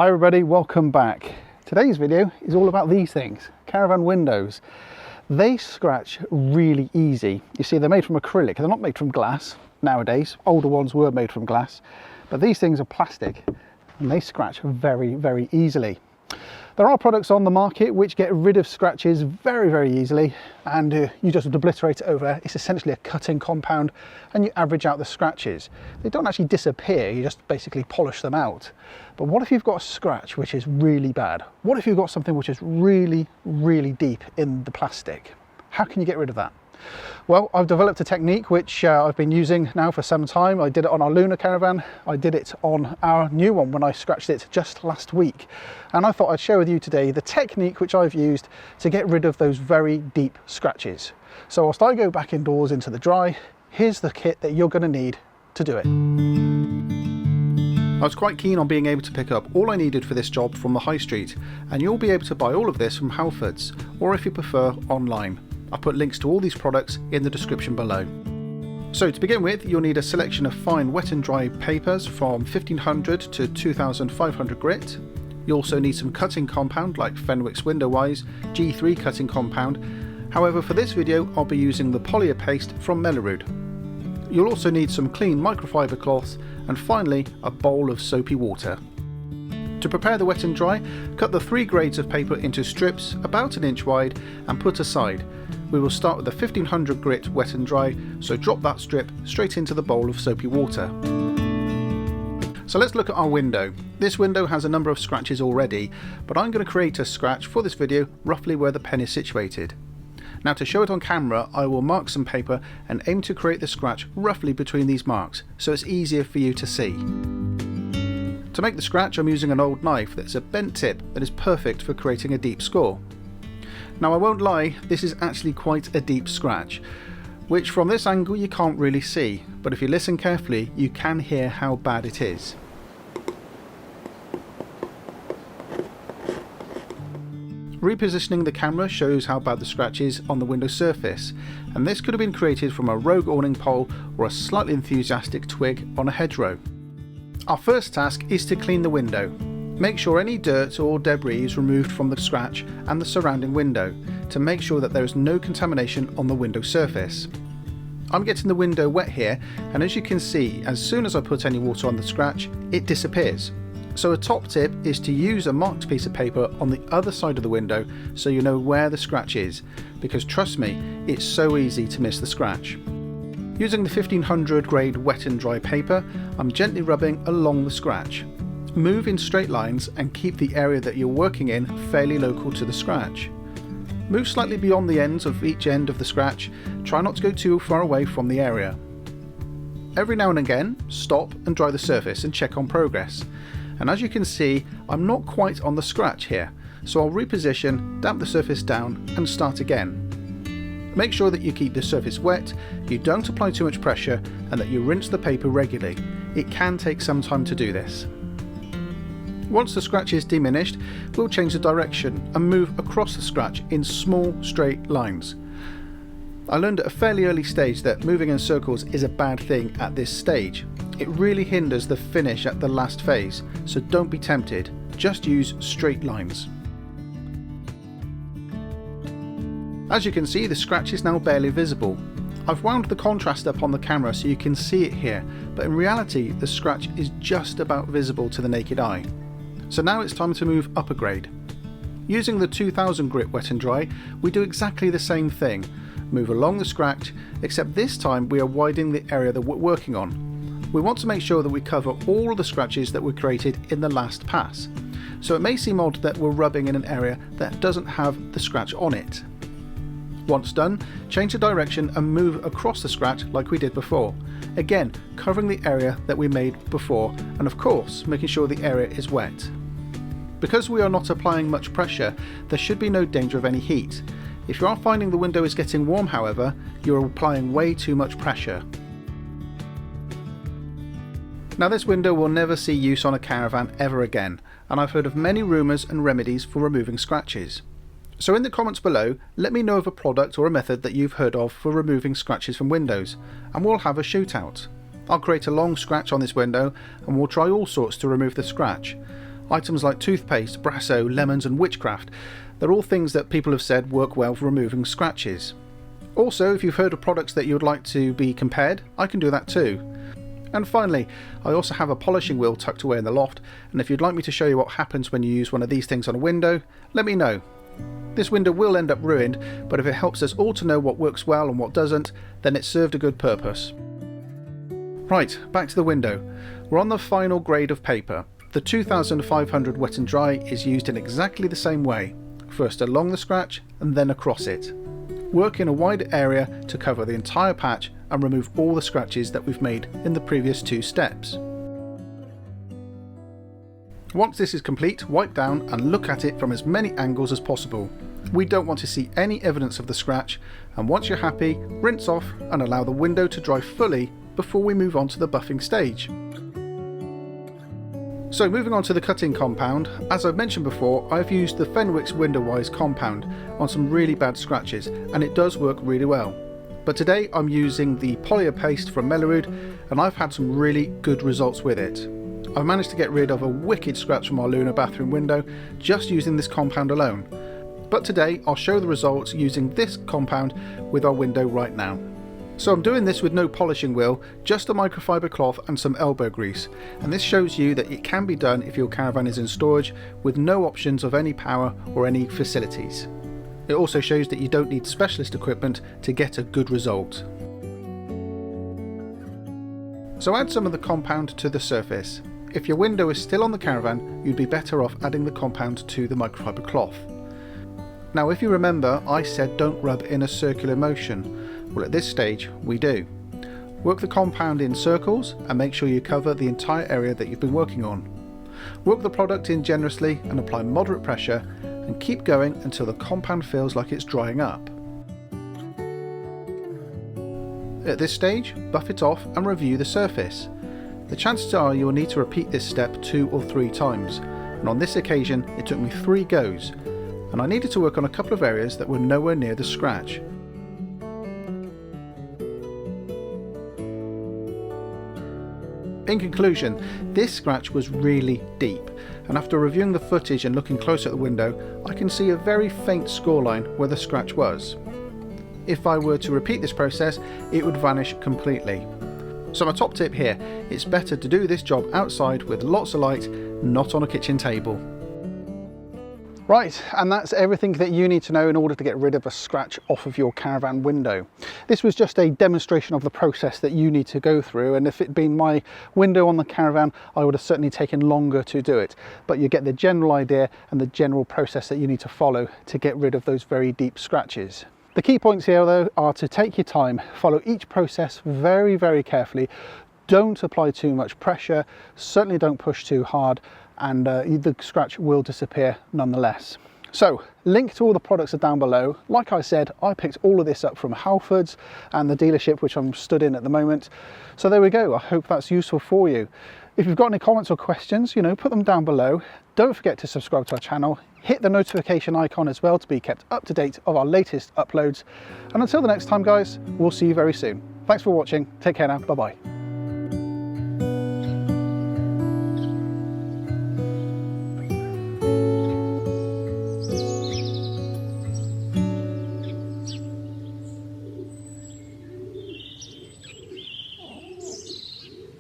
Hi everybody, welcome back. Today's video is all about these things, Caravan windows. They scratch really easy. You see, they're made from acrylic, they're not made from glass nowadays. Older ones were made from glass, but these things are plastic and they scratch very, very easily. There are products on the market which get rid of scratches very, very easily, and you just obliterate it over. It's essentially a cutting compound and you average out the scratches. They don't actually disappear, you just basically polish them out. But what if you've got a scratch which is really bad? What if you've got something which is really, really deep in the plastic? How can you get rid of that? Well, I've developed a technique which I've been using now for some time. I did it on our Lunar Caravan. I did it on our new one when I scratched it just last week. And I thought I'd share with you today the technique which I've used to get rid of those very deep scratches. So whilst I go back indoors into the dry, here's the kit that you're going to need to do it. I was quite keen on being able to pick up all I needed for this job from the high street, and you'll be able to buy all of this from Halfords, or if you prefer, online. I'll put links to all these products in the description below. So to begin with, you'll need a selection of fine wet and dry papers from 1500 to 2500 grit. You also need some cutting compound like Fenwick's Window Wise G3 cutting compound. However, for this video I'll be using the polymer paste from Mellerud. You'll also need some clean microfiber cloths, and finally a bowl of soapy water. To prepare the wet and dry, cut the 3 grades of paper into strips about 1 inch wide and put aside. We will start with the 1500 grit wet and dry, so drop that strip straight into the bowl of soapy water. So let's look at our window. This window has a number of scratches already, but I'm going to create a scratch for this video roughly where the pen is situated. Now to show it on camera, I will mark some paper and aim to create the scratch roughly between these marks, so it's easier for you to see. To make the scratch, I'm using an old knife that's a bent tip that is perfect for creating a deep score. Now I won't lie, this is actually quite a deep scratch, which from this angle you can't really see, but if you listen carefully you can hear how bad it is. Repositioning the camera shows how bad the scratch is on the window surface, and this could have been created from a rogue awning pole or a slightly enthusiastic twig on a hedgerow. Our first task is to clean the window. Make sure any dirt or debris is removed from the scratch and the surrounding window to make sure that there is no contamination on the window surface. I'm getting the window wet here, and as you can see, as soon as I put any water on the scratch, it disappears. So a top tip is to use a marked piece of paper on the other side of the window so you know where the scratch is, because trust me, it's so easy to miss the scratch. Using the 1500 grade wet and dry paper, I'm gently rubbing along the scratch. Move in straight lines and keep the area that you're working in fairly local to the scratch. Move slightly beyond the ends of each end of the scratch, try not to go too far away from the area. Every now and again, stop and dry the surface and check on progress. And as you can see, I'm not quite on the scratch here, so I'll reposition, damp the surface down and start again. Make sure that you keep the surface wet, you don't apply too much pressure, and that you rinse the paper regularly. It can take some time to do this. Once the scratch is diminished, we'll change the direction and move across the scratch in small straight lines. I learned at a fairly early stage that moving in circles is a bad thing at this stage. It really hinders the finish at the last phase, so don't be tempted, just use straight lines. As you can see, the scratch is now barely visible. I've wound the contrast up on the camera so you can see it here, but in reality the scratch is just about visible to the naked eye. So now it's time to move up a grade. Using the 2000 grit wet and dry, we do exactly the same thing. Move along the scratch, except this time we are widening the area that we're working on. We want to make sure that we cover all the scratches that were created in the last pass. So it may seem odd that we're rubbing in an area that doesn't have the scratch on it. Once done, change the direction and move across the scratch like we did before. Again, covering the area that we made before, and of course making sure the area is wet. Because we are not applying much pressure, there should be no danger of any heat. If you are finding the window is getting warm, however, you are applying way too much pressure. Now this window will never see use on a caravan ever again, and I've heard of many rumours and remedies for removing scratches. So in the comments below, let me know of a product or a method that you've heard of for removing scratches from windows, and we'll have a shootout. I'll create a long scratch on this window and we'll try all sorts to remove the scratch. Items like toothpaste, Brasso, lemons and witchcraft, they're all things that people have said work well for removing scratches. Also, if you've heard of products that you would like to be compared, I can do that too. And finally, I also have a polishing wheel tucked away in the loft, and if you'd like me to show you what happens when you use one of these things on a window, let me know. This window will end up ruined, but if it helps us all to know what works well and what doesn't, then it served a good purpose. Right, back to the window. We're on the final grade of paper. The 2500 wet and dry is used in exactly the same way, first along the scratch and then across it. Work in a wide area to cover the entire patch and remove all the scratches that we've made in the previous two steps. Once this is complete, wipe down and look at it from as many angles as possible. We don't want to see any evidence of the scratch, and once you're happy, rinse off and allow the window to dry fully before we move on to the buffing stage. So moving on to the cutting compound, as I've mentioned before, I've used the Fenwick's Window-Wise compound on some really bad scratches, and it does work really well. But today I'm using the polymer paste from Mellerude, and I've had some really good results with it. I've managed to get rid of a wicked scratch from our Luna bathroom window just using this compound alone. But today I'll show the results using this compound with our window right now. So I'm doing this with no polishing wheel, just a microfiber cloth and some elbow grease, and this shows you that it can be done if your caravan is in storage with no options of any power or any facilities. It also shows that you don't need specialist equipment to get a good result. So add some of the compound to the surface. If your window is still on the caravan, you'd be better off adding the compound to the microfiber cloth. Now if you remember, I said don't rub in a circular motion. Well, at this stage we do. Work the compound in circles and make sure you cover the entire area that you've been working on. Work the product in generously and apply moderate pressure, and keep going until the compound feels like it's drying up. At this stage, buff it off and review the surface. The chances are you will need to repeat this step 2 or 3 times, and on this occasion it took me 3 goes, and I needed to work on a couple of areas that were nowhere near the scratch. In conclusion, this scratch was really deep, and after reviewing the footage and looking closer at the window, I can see a very faint scoreline where the scratch was. If I were to repeat this process, it would vanish completely. So my top tip here, it's better to do this job outside with lots of light, not on a kitchen table. Right, and that's everything that you need to know in order to get rid of a scratch off of your caravan window. This was just a demonstration of the process that you need to go through, and if it'd been my window on the caravan, I would have certainly taken longer to do it. But you get the general idea and the general process that you need to follow to get rid of those very deep scratches. The key points here though are to take your time, follow each process very, very carefully. Don't apply too much pressure, certainly don't push too hard, and the scratch will disappear nonetheless. So, link to all the products are down below. Like I said, I picked all of this up from Halfords and the dealership which I'm stood in at the moment. So there we go, I hope that's useful for you. If you've got any comments or questions, put them down below. Don't forget to subscribe to our channel. Hit the notification icon as well to be kept up to date of our latest uploads. And until the next time guys, we'll see you very soon. Thanks for watching, take care now, bye bye.